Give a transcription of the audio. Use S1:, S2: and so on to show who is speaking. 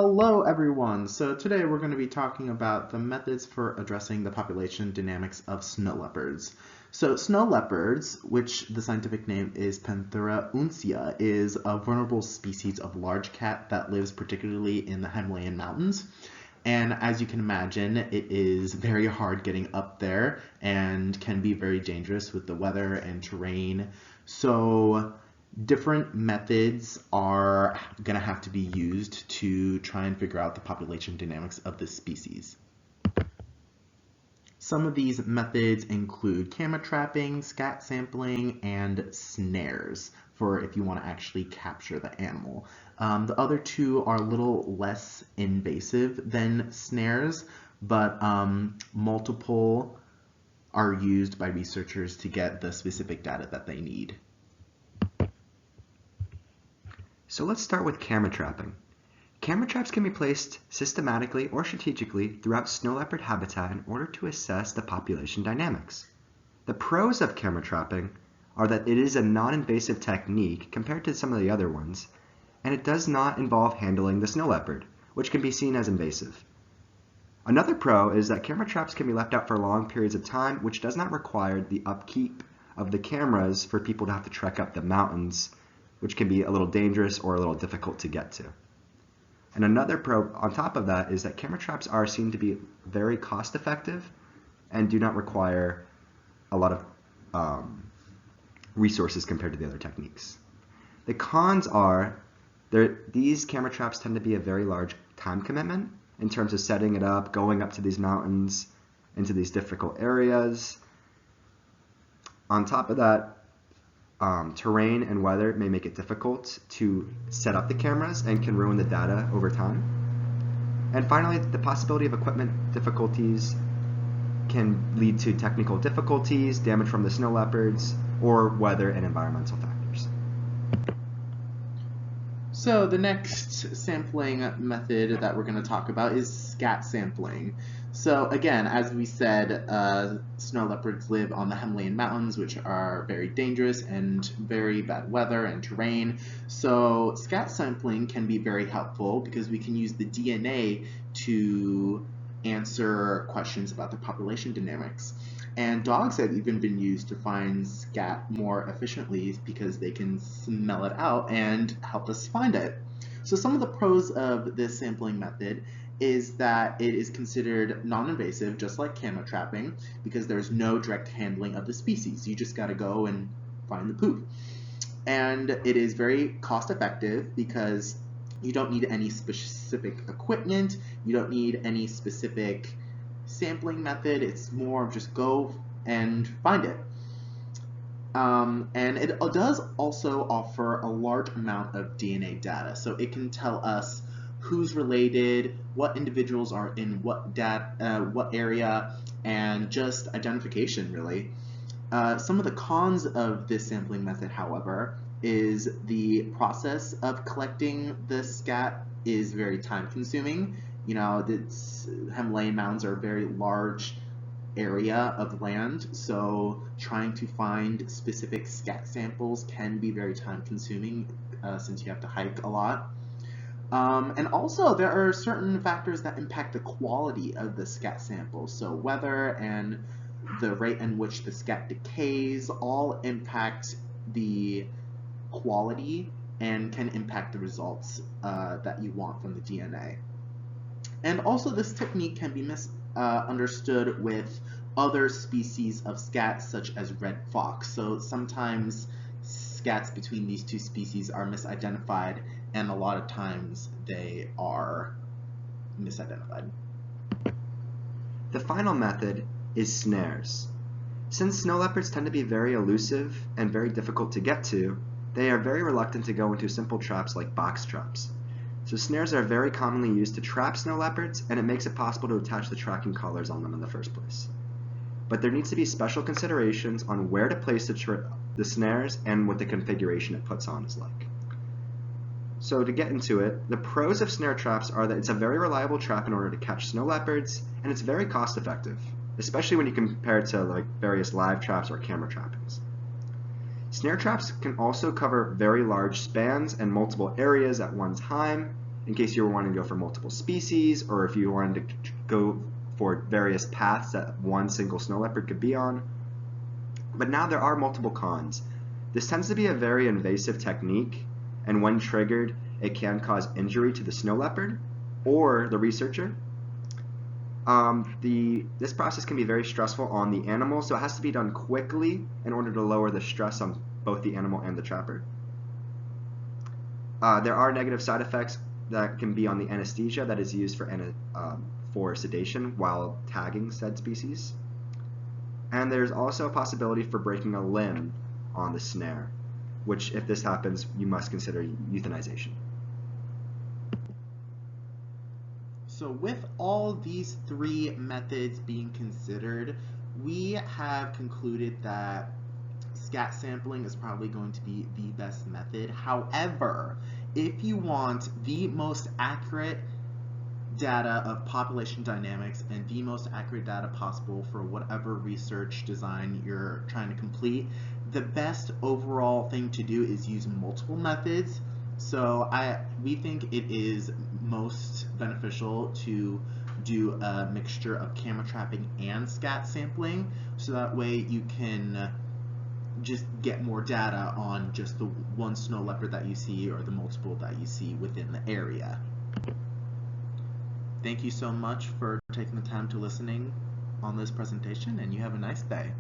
S1: Hello everyone! So today we're going to be talking about the methods for addressing the population dynamics of snow leopards. So snow leopards, which the scientific name is Panthera uncia, is a vulnerable species of large cat that lives particularly in the Himalayan mountains. And as you can imagine, it is very hard getting up there and can be very dangerous with the weather and terrain. So different methods are going to have to be used to try and figure out the population dynamics of this species. Some of these methods include camera trapping, scat sampling, and snares for if you want to actually capture the animal. The other two are a little less invasive than snares, but multiple are used by researchers to get the specific data that they need.
S2: So let's start with camera trapping. Camera traps can be placed systematically or strategically throughout snow leopard habitat in order to assess the population dynamics. The pros of camera trapping are that it is a non-invasive technique compared to some of the other ones, and it does not involve handling the snow leopard, which can be seen as invasive. Another pro is that camera traps can be left out for long periods of time, which does not require the upkeep of the cameras for people to have to trek up the mountains, which can be a little dangerous or a little difficult to get to. And another pro on top of that is that camera traps are seen to be very cost effective and do not require a lot of resources compared to the other techniques. The cons are these camera traps tend to be a very large time commitment in terms of setting it up, going up to these mountains, into these difficult areas. On top of that, terrain and weather may make it difficult to set up the cameras and can ruin the data over time. And finally, the possibility of equipment difficulties can lead to technical difficulties, damage from the snow leopards, or weather and environmental factors.
S1: So the next sampling method that we're going to talk about is scat sampling. So again, as we said, snow leopards live on the Himalayan mountains, which are very dangerous and very bad weather and terrain. So scat sampling can be very helpful because we can use the DNA to answer questions about the population dynamics. And dogs have even been used to find scat more efficiently because they can smell it out and help us find it. So some of the pros of this sampling method is that it is considered non-invasive, just like camera trapping, because there's no direct handling of the species. You just got to go and find the poop. And it is very cost effective because you don't need any specific equipment, you don't need any specific sampling method. It's more of just go and find it. And it does also offer a large amount of DNA data, so it can tell us who's related, what individuals are in what area, and just identification, really. Some of the cons of this sampling method, however, is the process of collecting the scat is very time consuming. You know, Himalayan mountains are a very large area of land, so trying to find specific scat samples can be very time consuming since you have to hike a lot. And also there are certain factors that impact the quality of the scat samples. So weather and the rate in which the scat decays all impact the quality and can impact the results that you want from the DNA. And also this technique can be misunderstood with other species of scat such as red fox. So sometimes scats between these two species are misidentified, and a lot of times they are misidentified.
S2: The final method is snares. Since snow leopards tend to be very elusive and very difficult to get to, they are very reluctant to go into simple traps like box traps. So snares are very commonly used to trap snow leopards, and it makes it possible to attach the tracking collars on them in the first place. But there needs to be special considerations on where to place the snares and what the configuration it puts on is like. So to get into it, the pros of snare traps are that it's a very reliable trap in order to catch snow leopards, and it's very cost effective, especially when you compare it to like various live traps or camera trappings. Snare traps can also cover very large spans and multiple areas at one time, in case you were wanting to go for multiple species, or if you wanted to go for various paths that one single snow leopard could be on. But now there are multiple cons. This tends to be a very invasive technique, and when triggered, it can cause injury to the snow leopard or the researcher. This process can be very stressful on the animal, so it has to be done quickly in order to lower the stress on both the animal and the trapper. There are negative side effects that can be on the anesthesia that is used for sedation while tagging said species. And there's also a possibility for breaking a limb on the snare, which if this happens, you must consider euthanization.
S1: So with all these three methods being considered, we have concluded that scat sampling is probably going to be the best method. However, if you want the most accurate data of population dynamics and the most accurate data possible for whatever research design you're trying to complete, the best overall thing to do is use multiple methods. So we think it is most beneficial to do a mixture of camera trapping and scat sampling, so that way you can just get more data on just the one snow leopard that you see or the multiple that you see within the area. Thank you so much for taking the time to listening on this presentation, and you have a nice day.